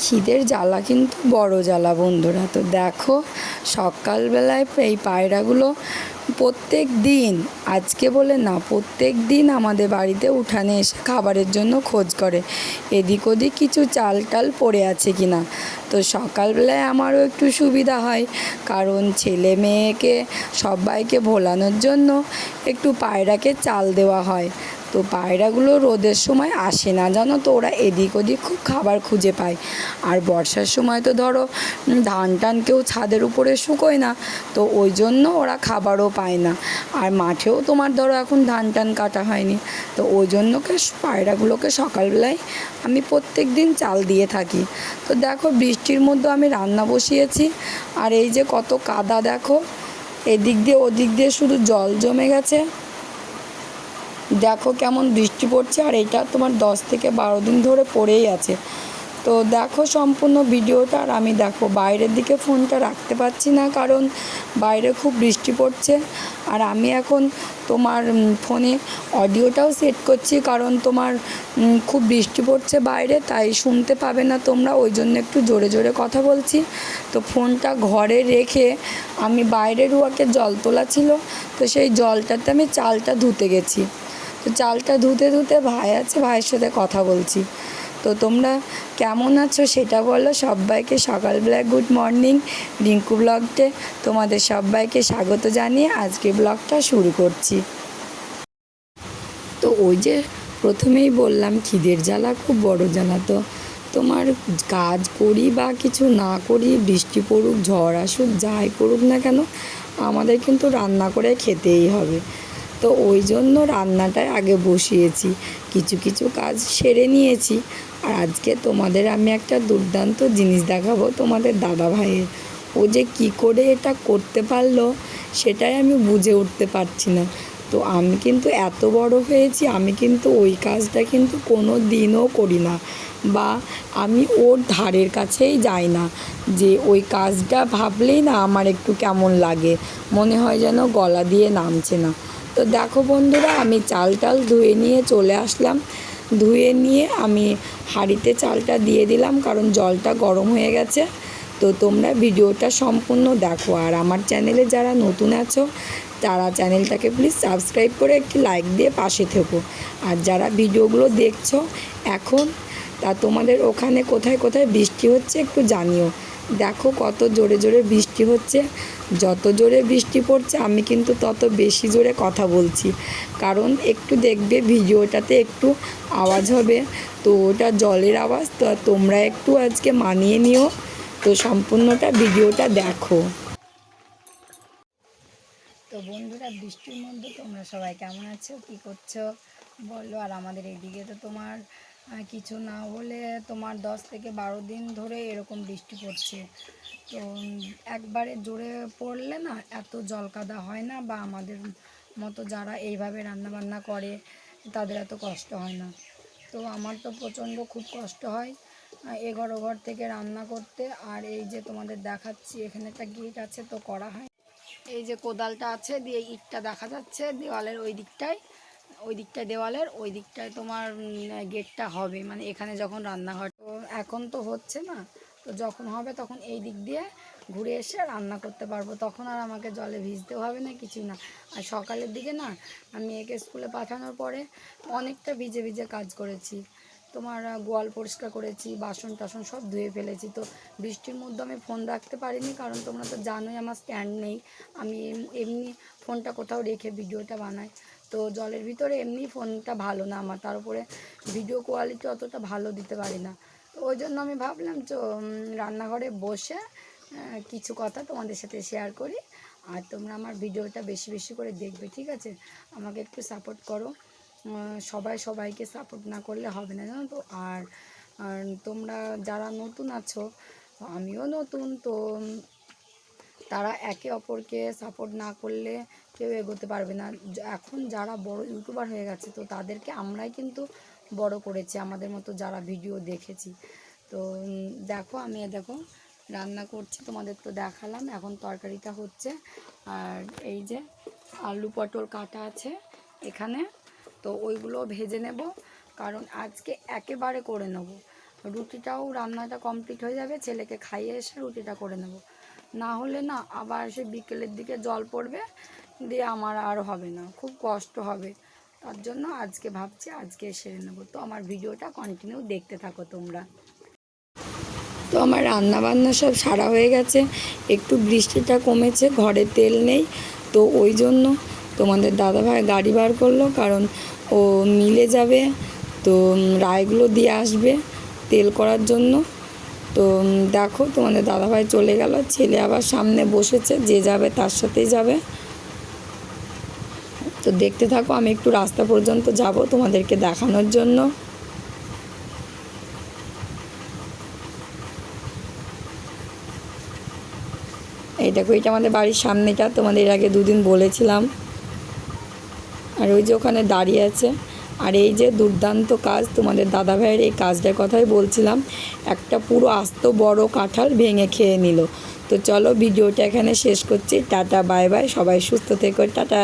খিদের জ্বালা কিন্তু বড় জ্বালা বন্ধুরা। তো দেখো সকালবেলায় এই পায়রাগুলো প্রত্যেক দিন, আজকে বলে না, প্রত্যেক দিন আমাদের বাড়িতে উঠানে এসে খাবারের জন্য খোঁজ করে এদিক ওদিক কিছু চাল টাল পড়ে আছে কি না। তো সকালবেলায় আমারও একটু সুবিধা হয়, কারণ ছেলে মেয়েকে সবাইকে ভোলানোর জন্য একটু পায়রাকে চাল দেওয়া হয়। তো পায়রাগুলো রোদের সময় আসে না জানো তো, ওরা এদিক ওদিক খুব খাবার খুঁজে পায়। আর বর্ষার সময় তো ধরো ধান টান কেউ ছাদের উপরে শুকোয় না, তো ওই জন্য ওরা খাবারও পায় না। আর মাঠেও তোমার ধরো এখন ধান টান কাটা হয়নি, তো ওই জন্যকে পায়রাগুলোকে সকালবেলায় আমি প্রত্যেক দিন চাল দিয়ে থাকি। তো দেখো বৃষ্টির মধ্যে আমি রান্না বসিয়েছি, আর এই যে কত কাদা দেখো, এদিক দিয়ে ওদিক দিয়ে শুধু জল জমে গেছে। দেখো কেমন বৃষ্টি পড়ছে, আর এটা তোমার 10 থেকে 12 দিন ধরে পড়েই আছে। তো দেখো সম্পূর্ণ ভিডিওটা। আর আমি দেখো বাইরের দিকে ফোনটা রাখতে পারছি না, কারণ বাইরে খুব বৃষ্টি পড়ছে। আর আমি এখন তোমার ফোনে অডিওটাও সেট করছি, কারণ তোমার খুব বৃষ্টি পড়ছে বাইরে, তাই শুনতে পাবে না তোমরা, ওই জন্য একটু জোরে জোরে কথা বলছি। তো ফোনটা ঘরে রেখে আমি বাইরের উয়াকে জল তোলা ছিল, তো সেই জলটাতে আমি চালটা ধুতে গেছি। তো চালটা ধুতে ধুতে ভাই আছে, ভাইয়ের সাথে কথা বলছি। তো তোমরা কেমন আছো সেটা বলো। সবাইকে সকালবেলায় গুড মর্নিং। রিঙ্কু ব্লগটে তোমাদের সবাইকে স্বাগত জানিয়ে আজকে ব্লগটা শুরু করছি। তো ওই যে প্রথমেই বললাম খিদের জ্বালা খুব বড় জ্বালা। তো তোমার কাজ করি বা কিছু না করি, বৃষ্টি পড়ুক ঝড় আসুক যাই করুক না কেন, আমাদের কিন্তু রান্না করে খেতেই হবে। তো ওই জন্য রান্নাটায় আগে বসিয়েছি, কিছু কিছু কাজ সেরে নিয়েছি। আর আজকে তোমাদের আমি একটা দুর্দান্ত জিনিস দেখাবো তোমাদের দাদা ভাইয়ের। ও যে কী করে এটা করতে পারলো সেটাই আমি বুঝে উঠতে পারছি না। তো আমি কিন্তু এত বড় হয়েছি, আমি কিন্তু ওই কাজটা কিন্তু কোনো দিনও করি না, বা আমি ওর ধারের কাছেই যাই না। যে ওই কাজটা ভাবলেই না আমার একটু কেমন লাগে, মনে হয় যেন গলা দিয়ে নামছে না। তো দেখো বন্ধুরা, আমি চাল টাল ধুয়ে নিয়ে চলে আসলাম। ধুয়ে নিয়ে আমি হাঁড়িতে চালটা দিয়ে দিলাম, কারণ জলটা গরম হয়ে গেছে। তো তোমরা ভিডিওটা সম্পূর্ণ দেখো, আর আমার চ্যানেলে যারা নতুন আছো তারা চ্যানেলটাকে প্লিজ সাবস্ক্রাইব করে একটি লাইক দিয়ে পাশে থেকো। আর যারা ভিডিওগুলো দেখছো এখন, তা তোমাদের ওখানে কোথায় কোথায় বৃষ্টি হচ্ছে একটু জানিও। দেখো কত জোরে জোরে বৃষ্টি হচ্ছে। যত জোরে বৃষ্টি পড়ছে আমি কিন্তু তত বেশি জোরে কথা বলছি, কারণ একটু দেখবে ভিডিওটাতে একটু আওয়াজ হবে, তো ওটা জলের আওয়াজ। তো তোমরা একটু আজকে মানিয়ে নিও। তো সম্পূর্ণটা ভিডিওটা দেখো। তো বন্ধুরা, বৃষ্টির মধ্যে তোমরা সবাই কেমন আছো, কী করছো বলো। আর আমাদের এইদিকে তো তোমার কিছু না হলে তোমার 10 থেকে 12 দিন ধরে এরকম বৃষ্টি পড়ছে। তো একবারে জোরে পড়লে না এত জলকাদা হয় না, বা আমাদের মতো যারা এইভাবে রান্নাবান্না করে তাদের এত কষ্ট হয় না। তো আমার তো প্রচণ্ড খুব কষ্ট হয় এঘর ওঘর থেকে রান্না করতে। আর এই যে তোমাদের দেখাচ্ছি, এখানে একটা গেট আছে, তো করা হয়। এই যে কোদালটা আছে, দিয়ে ইটটা দেখা যাচ্ছে দেওয়ালের ওই দিকটায় দেওয়ালের ওই দিকটায় তোমার গেটটা হবে, মানে এখানে যখন রান্নাঘর। তো এখন তো হচ্ছে না, তো যখন হবে তখন এই দিক দিয়ে ঘুরে এসে রান্না করতে পারবো, তখন আর আমাকে জলে ভিজতেও হবে না, কিছু না। আর সকালের দিকে না আমি একে স্কুলে পাঠানোর পরে অনেকটা ভিজে ভিজে কাজ করেছি। তোমার গোয়াল পরিষ্কার করেছি, বাসন টাসন সব ধুয়ে ফেলেছি। তো বৃষ্টির মধ্যে আমি ফোন রাখতে পারিনি, কারণ তোমরা তো জানোই আমার স্ট্যান্ড নেই। আমি এমনি ফোনটা কোথাও রেখে ভিডিওটা বানাই। তো জলের ভিতরে এমনি ফোনটা ভালো না আমার, তার উপরে ভিডিও কোয়ালিটি অতটা ভালো দিতে পারি না। তো ওই জন্য আমি ভাবলাম রান্নাঘরে বসে কিছু কথা তোমাদের সাথে শেয়ার করি। আর তোমরা আমার ভিডিওটা বেশি বেশি করে দেখবে, ঠিক আছে? আমাকে একটু সাপোর্ট করো। সবাই সবাইকে সাপোর্ট না করলে হবে না, জানো তো। আর তোমরা যারা নতুন আছো, আমিও নতুন, তো তারা একে অপরকে সাপোর্ট না করলে কেউ এগোতে পারবে না। এখন যারা বড় ইউটিউবার হয়ে গেছে, তো তাদেরকে আমরাই কিন্তু বড় করেছি, আমাদের মতো যারা ভিডিও দেখেছি। তো দেখো আমি দেখো রান্না করছি, তোমাদের তো দেখালাম। এখন তরকারিটা হচ্ছে, আর এই যে আলু পটল কাটা আছে এখানে, তো ওইগুলো ভেজে নেব, কারণ আজকে একেবারে করে নেব। রুটিটাও রান্নাটা কমপ্লিট হয়ে যাবে, ছেলেকে খাইয়ে এসে রুটিটা করে নেব। না হলে না আবার সে বিকেলের দিকে জল পড়বে, দিয়ে আমার আর হবে না, খুব কষ্ট হবে। তার জন্য আজকে ভাবছি আজকে সেরে নেব। তো আমার ভিডিওটা কন্টিনিউ দেখতে থাকো তোমরা। তো আমার রান্না বান্না সব সারা হয়ে গেছে, একটু বৃষ্টিটা কমেছে, ঘরে তেল নেই, তো ওই জন্য তোমাদের দাদাভাই গাড়ি বার করলো, কারণ ও মিলে যাবে, তো রায়গুলো দিয়ে আসবে তেল করার জন্য। তো দেখো তোমাদের দাদাভাই চলে গেল, ছেলে আবার সামনে বসেছে, যে যাবে তার সাথেই যাবে। তো দেখতে থাকো, আমি একটু রাস্তা পর্যন্ত যাব তোমাদেরকে দেখানোর জন্য। এই দেখো, এটা আমাদের বাড়ির সামনেটা, তোমাদের এর আগে দুদিন বলেছিলাম। আর ওই যে ওখানে দাঁড়িয়ে আছে। আর এই যে দুর্দান্ত কাজ, তোমাদের দাদাভাইয়ের এই কাজটার কথাই বলছিলাম, একটা পুরো আস্ত বড় কাঁঠাল ভেঙে খেয়ে নিল। তো চলো ভিডিওটা এখানে শেষ করছি, টাটা বাই বাই, সবাই সুস্থ থেকো, টাটা।